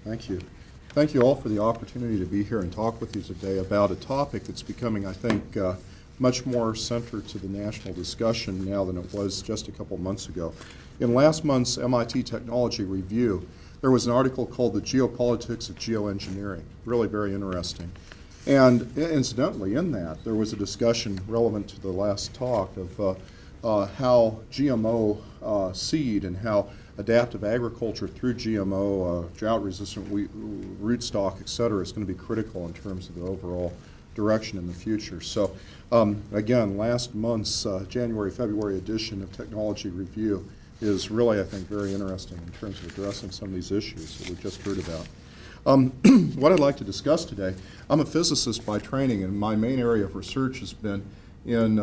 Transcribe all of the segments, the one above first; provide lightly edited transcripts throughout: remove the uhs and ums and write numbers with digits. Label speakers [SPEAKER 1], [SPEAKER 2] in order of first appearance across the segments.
[SPEAKER 1] Thank you. Thank you all for the opportunity to be here and talk with you today about a topic that's becoming, I think, much more centered to the national discussion now than it was just a couple months ago. In last month's MIT Technology Review, there was an article called The Geopolitics of Geoengineering, really very interesting. And incidentally, in that, there was a discussion relevant to the last talk of how GMO seed and how adaptive agriculture through GMO, drought-resistant rootstock, et cetera, is going to be critical in terms of the overall direction in the future. So again, last month's January-February edition of Technology Review is really, I think, very interesting in terms of addressing some of these issues that we just heard about. What I'd like to discuss today, I'm a physicist by training, and my main area of research has been in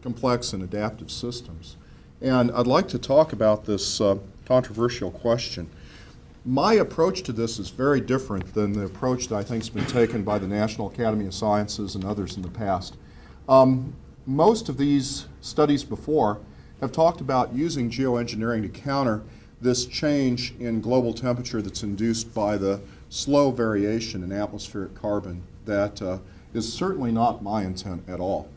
[SPEAKER 1] complex and adaptive systems. And I'd like to talk about this controversial question. My approach to this is very different than the approach that I think has been taken by the National Academy of Sciences and others in the past. Most of these studies before have talked about using geoengineering to counter this change in global temperature that's induced by the slow variation in atmospheric carbon that is certainly not my intent at all.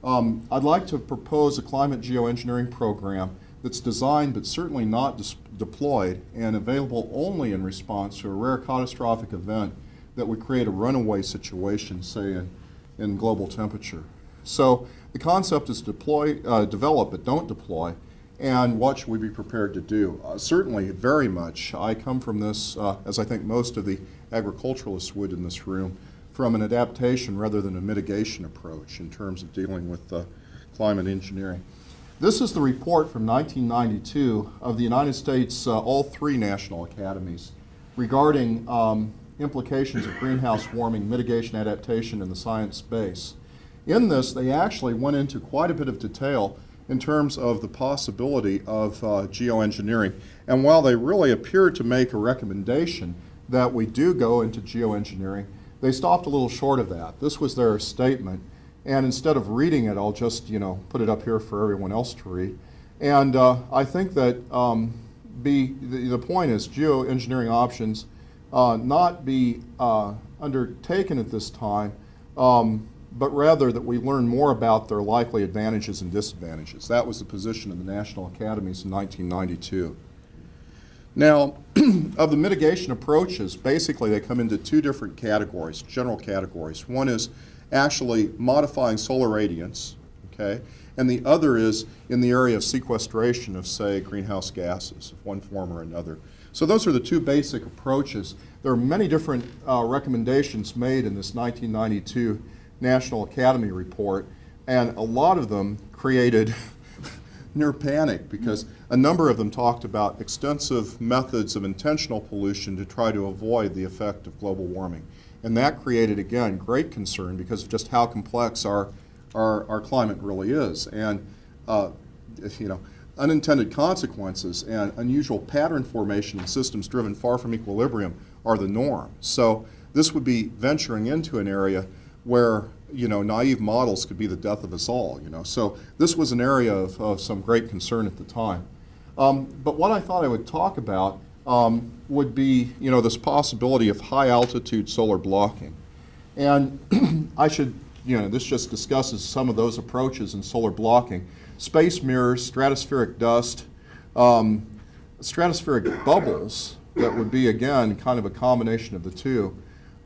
[SPEAKER 1] I'd like to propose a climate geoengineering program that's designed but certainly not deployed and available only in response to a rare catastrophic event that would create a runaway situation, say, in global temperature. So the concept is develop but don't deploy, and what should we be prepared to do? Certainly, very much. I come from this, as I think most of the agriculturalists would in this room, from an adaptation rather than a mitigation approach in terms of dealing with climate engineering. This is the report from 1992 of the United States, all three national academies, regarding implications of greenhouse warming, mitigation, adaptation, and the science base. In this, they actually went into quite a bit of detail in terms of the possibility of geoengineering. And while they really appeared to make a recommendation that we do go into geoengineering, they stopped a little short of that. This was their statement. And instead of reading it, I'll just, put it up here for everyone else to read. And I think that the point is geoengineering options not be undertaken at this time, but rather that we learn more about their likely advantages and disadvantages. That was the position of the National Academies in 1992. Now, of the mitigation approaches, basically they come into two different categories, general categories. One is actually modifying solar radiance, okay? And the other is in the area of sequestration of, say, greenhouse gases of one form or another. So those are the two basic approaches. There are many different recommendations made in this 1992 National Academy report, and a lot of them created near panic because a number of them talked about extensive methods of intentional pollution to try to avoid the effect of global warming. And that created, again, great concern because of just how complex our climate really is. And, unintended consequences and unusual pattern formation in systems driven far from equilibrium are the norm. So this would be venturing into an area where naive models could be the death of us all. So this was an area of some great concern at the time. But what I thought I would talk about would be this possibility of high altitude solar blocking. And I should, this just discusses some of those approaches in solar blocking. Space mirrors, stratospheric dust, stratospheric bubbles that would be, again, kind of a combination of the two.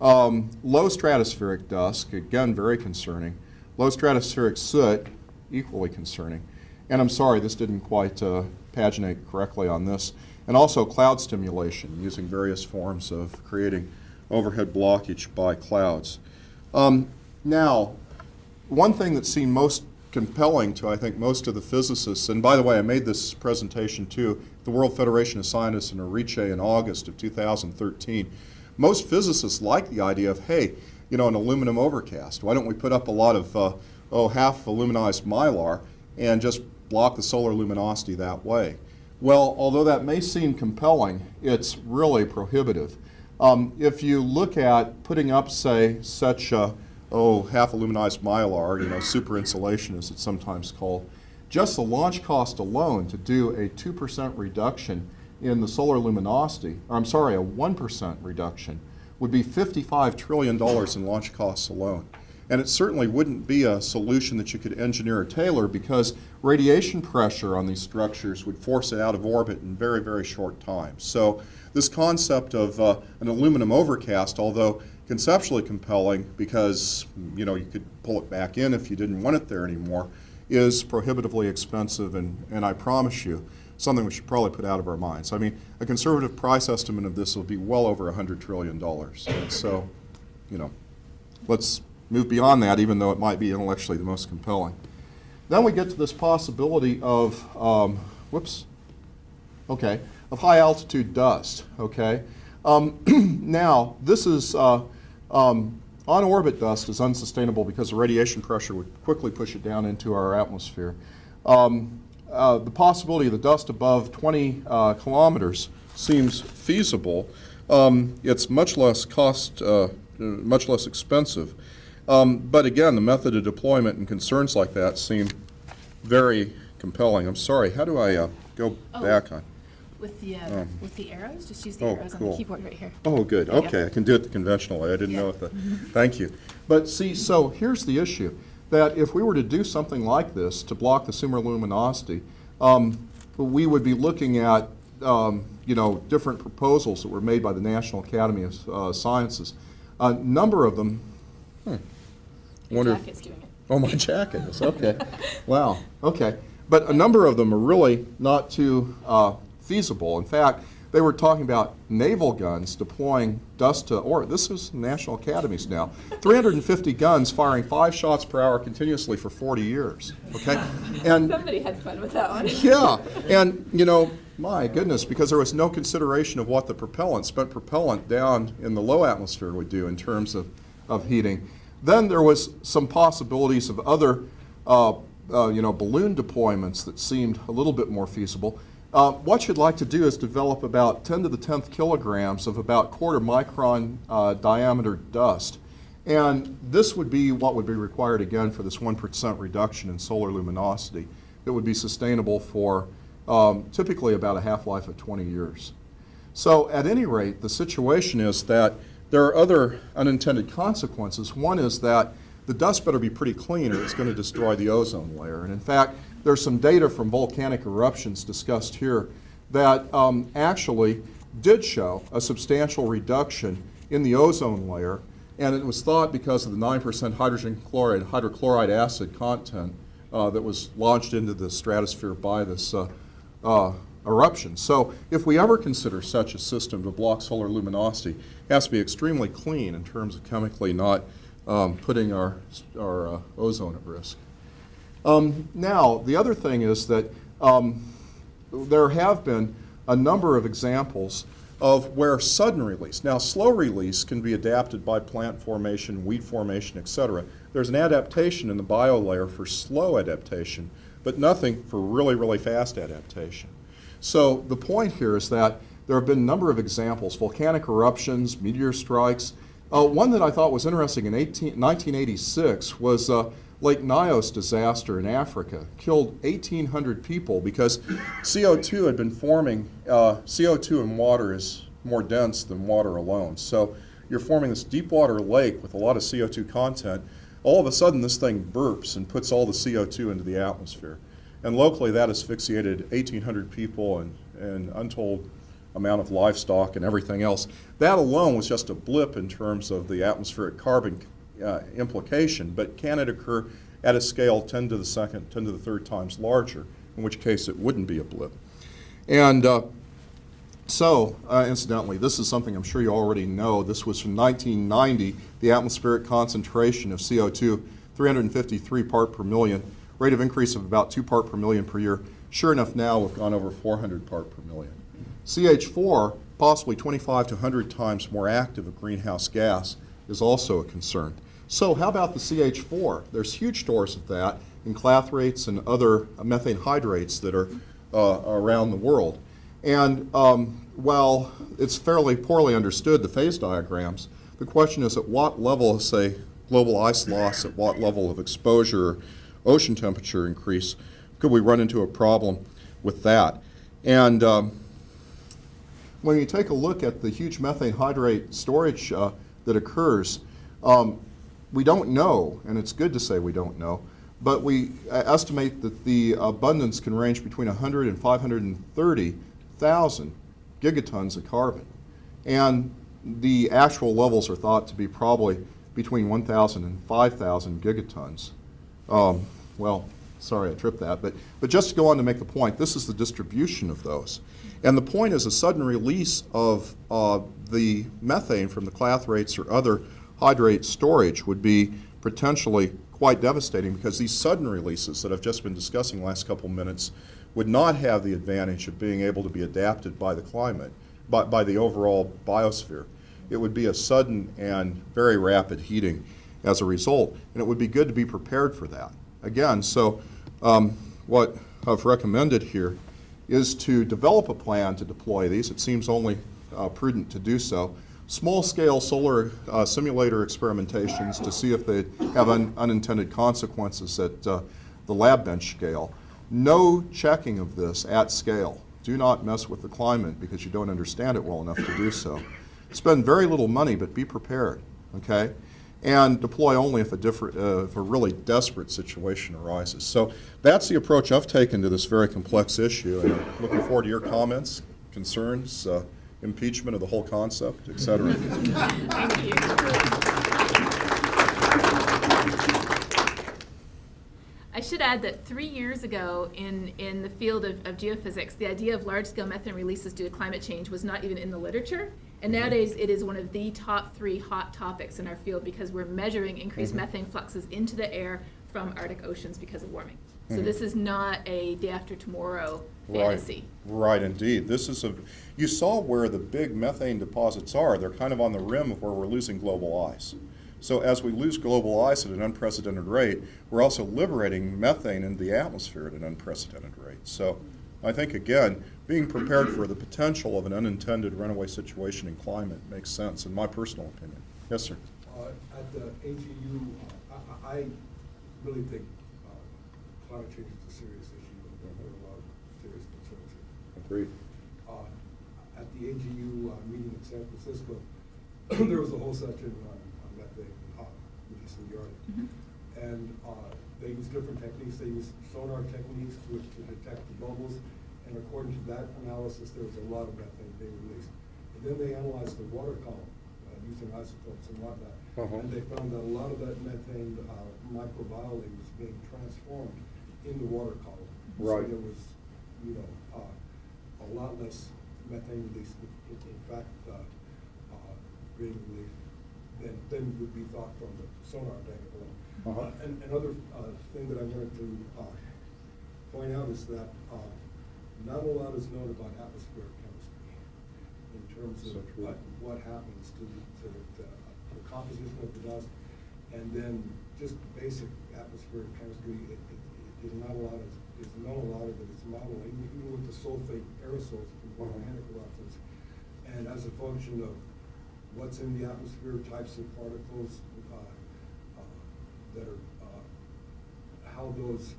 [SPEAKER 1] Low stratospheric dust, again, very concerning. Low stratospheric soot, equally concerning. And I'm sorry, this didn't quite paginate correctly on this. And also cloud stimulation, using various forms of creating overhead blockage by clouds. Now, one thing that seemed most compelling to, I think, most of the physicists, and by the way, I made this presentation too, the World Federation of Scientists in Arice in August of 2013. Most physicists like the idea of, hey, an aluminum overcast. Why don't we put up a lot of, half aluminized mylar and just block the solar luminosity that way? Well, although that may seem compelling, it's really prohibitive. If you look at putting up, say, such a, half aluminized mylar, super insulation as it's sometimes called, just the launch cost alone to do a 2% reduction in the solar luminosity, or I'm sorry, a 1% reduction, would be $55 trillion in launch costs alone. And it certainly wouldn't be a solution that you could engineer or tailor, because radiation pressure on these structures would force it out of orbit in very, very short time. So this concept of an aluminum overcast, although conceptually compelling because you could pull it back in if you didn't want it there anymore, is prohibitively expensive, and I promise you, something we should probably put out of our minds. I mean, a conservative price estimate of this will be well over $100 trillion. And so, let's move beyond that, even though it might be intellectually the most compelling. Then we get to this possibility of, of high altitude dust, okay? Now, this is, on-orbit dust is unsustainable because the radiation pressure would quickly push it down into our atmosphere. The possibility of the dust above 20 kilometers seems feasible. It's much less much less expensive. But again, the method of deployment and concerns like that seem very compelling. I'm sorry, how do I go back on?
[SPEAKER 2] With the arrows, just use the arrows on the keyboard right here.
[SPEAKER 1] Oh, good. Okay, I can do it the conventional way. I didn't know if thank you. But see, so here's the issue, that if we were to do something like this to block the solar luminosity, we would be looking at different proposals that were made by the National Academy of Sciences. A number of them.
[SPEAKER 2] Your jacket's doing it.
[SPEAKER 1] Oh, my jacket is, okay. Wow, okay. But a number of them are really not too feasible. In fact, they were talking about naval guns deploying dust to orbit. This is National Academies now. 350 guns firing 5 shots per hour continuously for 40 years, okay? And
[SPEAKER 2] somebody had fun with that one.
[SPEAKER 1] Yeah, and my goodness, because there was no consideration of what the spent propellant down in the low atmosphere would do in terms of heating. Then there was some possibilities of other balloon deployments that seemed a little bit more feasible. What you'd like to do is develop about 10 to the 10th kilograms of about quarter micron diameter dust. And this would be what would be required again for this 1% reduction in solar luminosity. It would be sustainable for typically about a half-life of 20 years. So at any rate, the situation is that there are other unintended consequences. One is that the dust better be pretty clean or it's going to destroy the ozone layer. And in fact, there's some data from volcanic eruptions discussed here that actually did show a substantial reduction in the ozone layer, and it was thought because of the 9% hydrogen chloride, hydrochloride acid content that was launched into the stratosphere by this eruption. So if we ever consider such a system to block solar luminosity, it has to be extremely clean in terms of chemically not putting our ozone at risk. Now, the other thing is that there have been a number of examples of where sudden release. Now, slow release can be adapted by plant formation, weed formation, etc. There's an adaptation in the biolayer for slow adaptation, but nothing for really, really fast adaptation. So the point here is that there have been a number of examples, volcanic eruptions, meteor strikes. One that I thought was interesting in 1986 was Lake Nyos disaster in Africa. Killed 1,800 people because CO2 had been forming. CO2 in water is more dense than water alone. So you're forming this deep water lake with a lot of CO2 content. All of a sudden this thing burps and puts all the CO2 into the atmosphere. And locally that asphyxiated 1,800 people and untold amount of livestock and everything else. That alone was just a blip in terms of the atmospheric carbon implication, but can it occur at a scale 10 to the second, 10 to the third times larger, in which case it wouldn't be a blip. And incidentally, this is something I'm sure you already know. This was from 1990, the atmospheric concentration of CO2, 353 part per million, rate of increase of about 2 part per million per year. Sure enough, now we've gone over 400 part per million. CH4, possibly 25 to 100 times more active a greenhouse gas, is also a concern. So how about the CH4? There's huge stores of that in clathrates and other methane hydrates that are around the world. And while it's fairly poorly understood, the phase diagrams, the question is at what level, say, global ice loss, at what level of exposure or ocean temperature increase, could we run into a problem with that? And when you take a look at the huge methane hydrate storage that occurs, we don't know, and it's good to say we don't know, but we estimate that the abundance can range between 100 and 530,000 gigatons of carbon. And the actual levels are thought to be probably between 1,000 and 5,000 gigatons. Well, sorry I tripped that, but just to go on to make the point, this is the distribution of those. And the point is a sudden release of the methane from the clathrates or other hydrate storage would be potentially quite devastating, because these sudden releases that I've just been discussing the last couple minutes would not have the advantage of being able to be adapted by the climate, by the overall biosphere. It would be a sudden and very rapid heating as a result, and it would be good to be prepared for that. Again, so what I've recommended here is to develop a plan to deploy these. It seems only prudent to do so. Small-scale solar simulator experimentations to see if they have unintended consequences at the lab bench scale. No checking of this at scale. Do not mess with the climate because you don't understand it well enough to do so. Spend very little money, but be prepared, okay? And deploy only if a really desperate situation arises. So that's the approach I've taken to this very complex issue, and I'm looking forward to your comments, concerns, impeachment of the whole concept, et cetera.
[SPEAKER 2] Thank you. I should add that 3 years ago in the field of geophysics, the idea of large-scale methane releases due to climate change was not even in the literature. And nowadays, it is one of the top 3 hot topics in our field because we're measuring increased methane fluxes into the air from Arctic oceans because of warming. So this is not a day after tomorrow fantasy.
[SPEAKER 1] Right, indeed. This is you saw where the big methane deposits are. They're kind of on the rim of where we're losing global ice. So as we lose global ice at an unprecedented rate, we're also liberating methane into the atmosphere at an unprecedented rate. So I think, again, being prepared for the potential of an unintended runaway situation in climate makes sense, in my personal opinion. Yes, sir.
[SPEAKER 3] At the AGU, I really think climate change is a serious issue, and there are a lot of serious concerns here.
[SPEAKER 1] Agreed.
[SPEAKER 3] At the AGU meeting in San Francisco, there was a whole section on methane release in the Arctic. And they use different techniques. They use sonar techniques to detect the bubbles, and according to that analysis, there was a lot of methane being released. And then they analyzed the water column using isotopes and whatnot, and they found that a lot of that methane microbially was being transformed in the water column.
[SPEAKER 1] Right.
[SPEAKER 3] So there was, a lot less methane released, in fact, being released than would be thought from the sonar data alone. And another thing that I wanted to point out is that not a lot is known about atmospheric chemistry in terms of what happens to the composition of the dust, and then just basic atmospheric chemistry. Is not a lot of is known a lot of it. It's modeled even with the sulfate aerosols from volcanic eruptions, and as a function of what's in the atmosphere, types of particles that are how those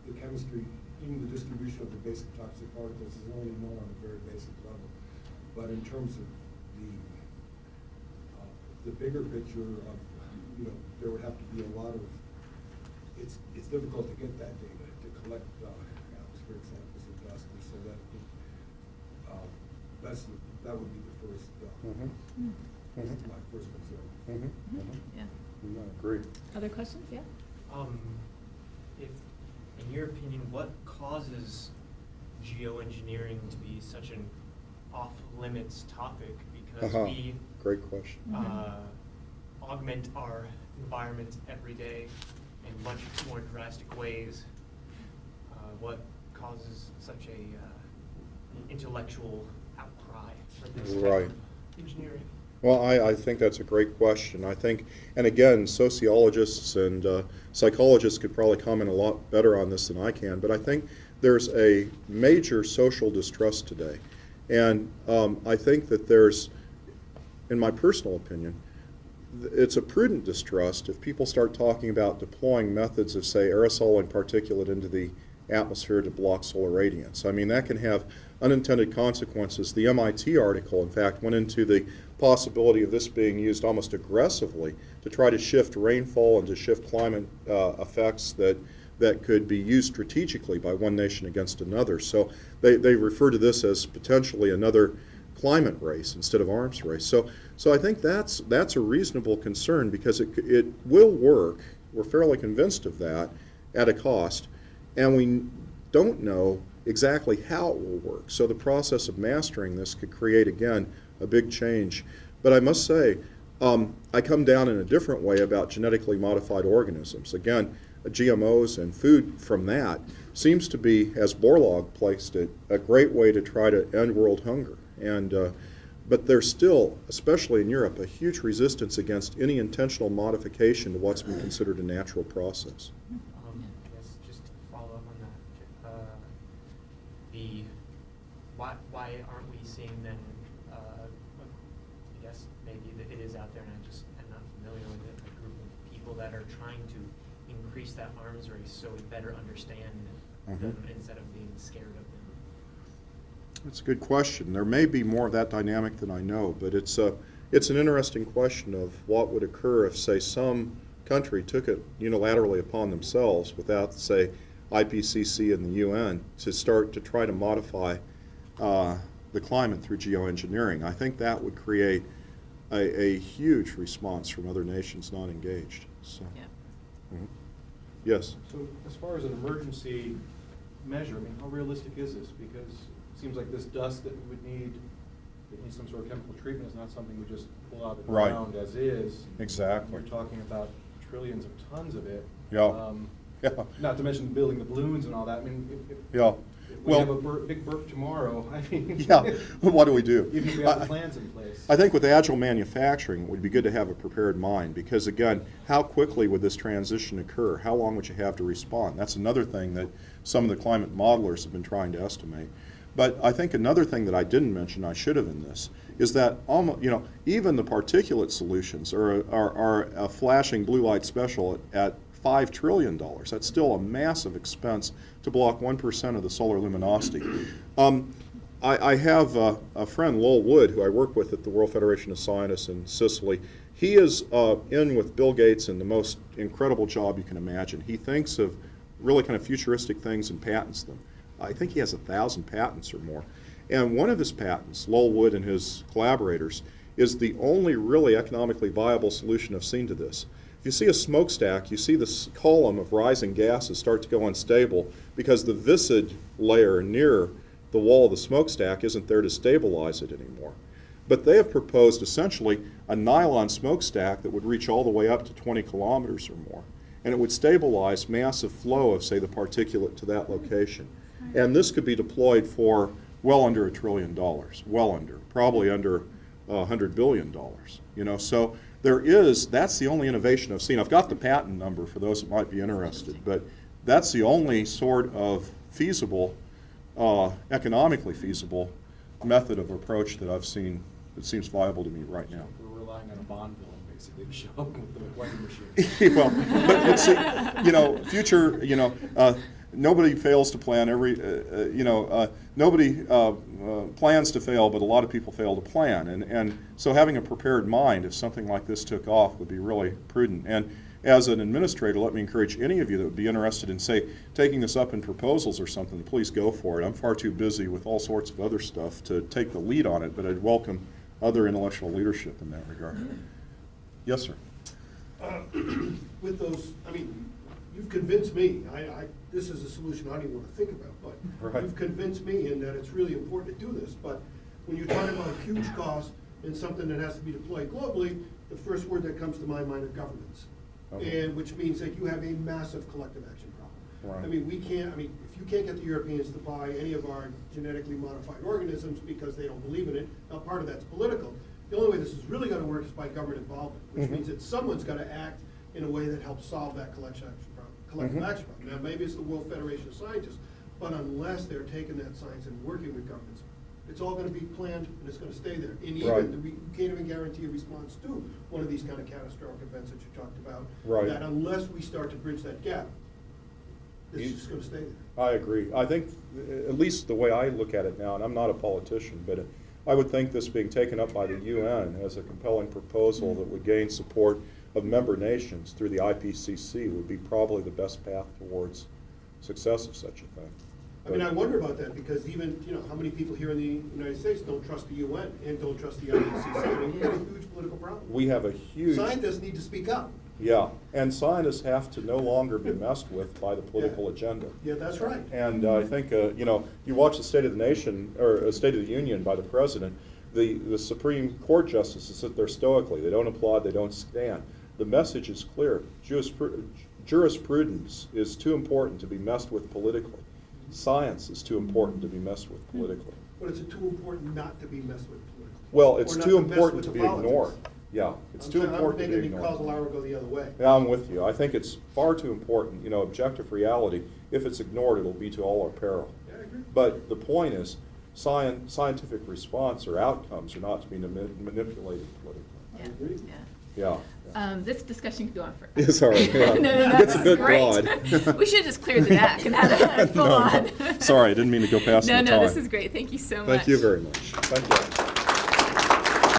[SPEAKER 3] the chemistry, even the distribution of the basic types of particles is only known on a very basic level. But in terms of the bigger picture of, there would have to be a lot of, it's difficult to get that data, to collect atmospheric samples of dust, and so that would be the first, my first concern.
[SPEAKER 2] Yeah.
[SPEAKER 1] I agree.
[SPEAKER 2] Other questions? Yeah.
[SPEAKER 4] If, in your opinion, what causes geoengineering to be such an off-limits topic? Because we
[SPEAKER 1] great question.
[SPEAKER 4] Augment our environment every day in much more drastic ways. What causes such a intellectual outcry for this type of engineering?
[SPEAKER 1] Well, I think that's a great question. I think, and again, sociologists and psychologists could probably comment a lot better on this than I can, but I think there's a major social distrust today. And I think that there's, in my personal opinion, it's a prudent distrust if people start talking about deploying methods of, say, aerosoling particulate into the atmosphere to block solar radiance. I mean, that can have unintended consequences. The MIT article, in fact, went into the possibility of this being used almost aggressively to try to shift rainfall and to shift climate effects that could be used strategically by one nation against another. So they refer to this as potentially another climate race instead of arms race. So I think that's a reasonable concern, because it will work. We're fairly convinced of that at a cost, and we don't know exactly how it will work. So the process of mastering this could create, again, a big change. But I must say, I come down in a different way about genetically modified organisms. Again, GMOs and food from that seems to be, as Borlaug placed it, a great way to try to end world hunger. But there's still, especially in Europe, a huge resistance against any intentional modification to what's been considered a natural process.
[SPEAKER 4] Yes, just to follow up on that, why aren't we seeing then, I guess maybe that it is out there and I'm not familiar with it, a group of people that are trying to increase that arms race so we better understand them instead of being scared of them?
[SPEAKER 1] That's a good question. There may be more of that dynamic than I know, but it's an interesting question of what would occur if, say, some country took it unilaterally upon themselves without, say, IPCC and the UN to start to try to modify the climate through geoengineering. I think that would create a huge response from other nations not engaged. So,
[SPEAKER 2] Yeah.
[SPEAKER 1] Yes?
[SPEAKER 5] So as far as an emergency measure, I mean, how realistic is this? Because it seems like this dust that we would need, that needs some sort of chemical treatment, is not something we just pull out of the
[SPEAKER 1] Right.
[SPEAKER 5] ground as is.
[SPEAKER 1] Exactly.
[SPEAKER 5] You're talking about trillions of tons of it.
[SPEAKER 1] Yeah. Yeah.
[SPEAKER 5] Not to mention building the balloons and all that. I mean, if
[SPEAKER 1] Yeah.
[SPEAKER 5] we
[SPEAKER 1] Well,
[SPEAKER 5] have a big burp tomorrow, I mean.
[SPEAKER 1] yeah, what do we do?
[SPEAKER 5] Even if we have the plans in place.
[SPEAKER 1] I think with agile manufacturing, it would be good to have a prepared mind, because again, how quickly would this transition occur? How long would you have to respond? That's another thing that some of the climate modelers have been trying to estimate. But I think another thing that I didn't mention, I should have in this, is that almost, even the particulate solutions are a flashing blue light special at $5 trillion. That's still a massive expense to block 1% of the solar luminosity. I have a friend, Lowell Wood, who I work with at the World Federation of Scientists in Sicily. He is in with Bill Gates in the most incredible job you can imagine. He thinks of really kind of futuristic things and patents them. I think he has 1,000 patents or more. And one of his patents, Lowell Wood and his collaborators, is the only really economically viable solution I've seen to this. If you see a smokestack, you see this column of rising gases start to go unstable because the viscid layer near the wall of the smokestack isn't there to stabilize it anymore. But they have proposed essentially a nylon smokestack that would reach all the way up to 20 kilometers or more. And it would stabilize massive flow of, say, the particulate to that location. And this could be deployed for well under $1 trillion, well under, probably under $100 billion. So that's the only innovation I've seen. I've got the patent number for those that might be interested, but that's the only sort of feasible, economically feasible method of approach that I've seen that seems viable to me right now.
[SPEAKER 5] We're relying on a bond villain basically to show up with the writing machine.
[SPEAKER 1] Well, but see, future, nobody fails to plan. Nobody plans to fail, but a lot of people fail to plan. And so having a prepared mind if something like this took off would be really prudent. And as an administrator, let me encourage any of you that would be interested in, say, taking this up in proposals or something, please go for it. I'm far too busy with all sorts of other stuff to take the lead on it, but I'd welcome other intellectual leadership in that regard. Yes, sir.
[SPEAKER 6] With those, you've convinced me. This is a solution I don't even want to think about, but
[SPEAKER 1] Right.
[SPEAKER 6] you've convinced me in that it's really important to do this. But when you talk about a huge cost and something that has to be deployed globally, the first word that comes to my mind are governments.
[SPEAKER 1] Okay.
[SPEAKER 6] And which means that you have a massive collective action problem.
[SPEAKER 1] Right.
[SPEAKER 6] If you can't get the Europeans to buy any of our genetically modified organisms because they don't believe in it, now part of that's political. The only way this is really going to work is by government involvement, which means that someone's got to act in a way that helps solve that collective action problem. Now, maybe it's the World Federation of Scientists, but unless they're taking that science and working with governments, it's all going to be planned and it's going to stay there. And
[SPEAKER 1] Right.
[SPEAKER 6] you can't even guarantee a response to one of these kind of catastrophic events that you talked about.
[SPEAKER 1] Right.
[SPEAKER 6] That unless we start to bridge that gap, It's just gonna stay there.
[SPEAKER 1] I agree. I think, at least the way I look at it now, and I'm not a politician, but I would think this being taken up by the UN as a compelling proposal that would gain support of member nations through the IPCC would be probably the best path towards success of such a thing.
[SPEAKER 6] I mean, I wonder about that, because even, how many people here in the United States don't trust the UN and don't trust the IPCC? I mean, we've got a huge political problem.
[SPEAKER 1] We have a huge...
[SPEAKER 6] Scientists need to speak up.
[SPEAKER 1] Yeah, and scientists have to no longer be messed with by the political agenda.
[SPEAKER 6] Yeah, that's right.
[SPEAKER 1] And I think, you watch the State of the Nation, or State of the Union by the President, the Supreme Court justices sit there stoically. They don't applaud, they don't stand. The message is clear. Jurisprudence is too important to be messed with politically. Science is too important to be messed with politically.
[SPEAKER 6] But it's too important not to be messed with politically.
[SPEAKER 1] Well, it's
[SPEAKER 6] Or not
[SPEAKER 1] too
[SPEAKER 6] to mess
[SPEAKER 1] important
[SPEAKER 6] with
[SPEAKER 1] to
[SPEAKER 6] the
[SPEAKER 1] be
[SPEAKER 6] politics.
[SPEAKER 1] ignored. Yeah, it's too important to be
[SPEAKER 6] I'm making the
[SPEAKER 1] ignored.
[SPEAKER 6] causal hour go the other way.
[SPEAKER 1] Yeah, I'm with you. I think it's far too important. Objective reality, if it's ignored, it'll be to all our peril.
[SPEAKER 6] Yeah, I agree.
[SPEAKER 1] But the point is, scientific response or outcomes are not to be manipulated politically.
[SPEAKER 2] Yeah,
[SPEAKER 6] agree.
[SPEAKER 2] yeah.
[SPEAKER 1] Yeah.
[SPEAKER 2] This discussion could go on forever.
[SPEAKER 1] It's all right. Yeah.
[SPEAKER 2] No,
[SPEAKER 1] It's a
[SPEAKER 2] this
[SPEAKER 1] bit
[SPEAKER 2] is great.
[SPEAKER 1] broad.
[SPEAKER 2] We should have just cleared the deck and had a full
[SPEAKER 1] No,
[SPEAKER 2] on.
[SPEAKER 1] Sorry, I didn't mean to go past the time.
[SPEAKER 2] No, this is great. Thank you so much.
[SPEAKER 1] Thank you very much. Thank you.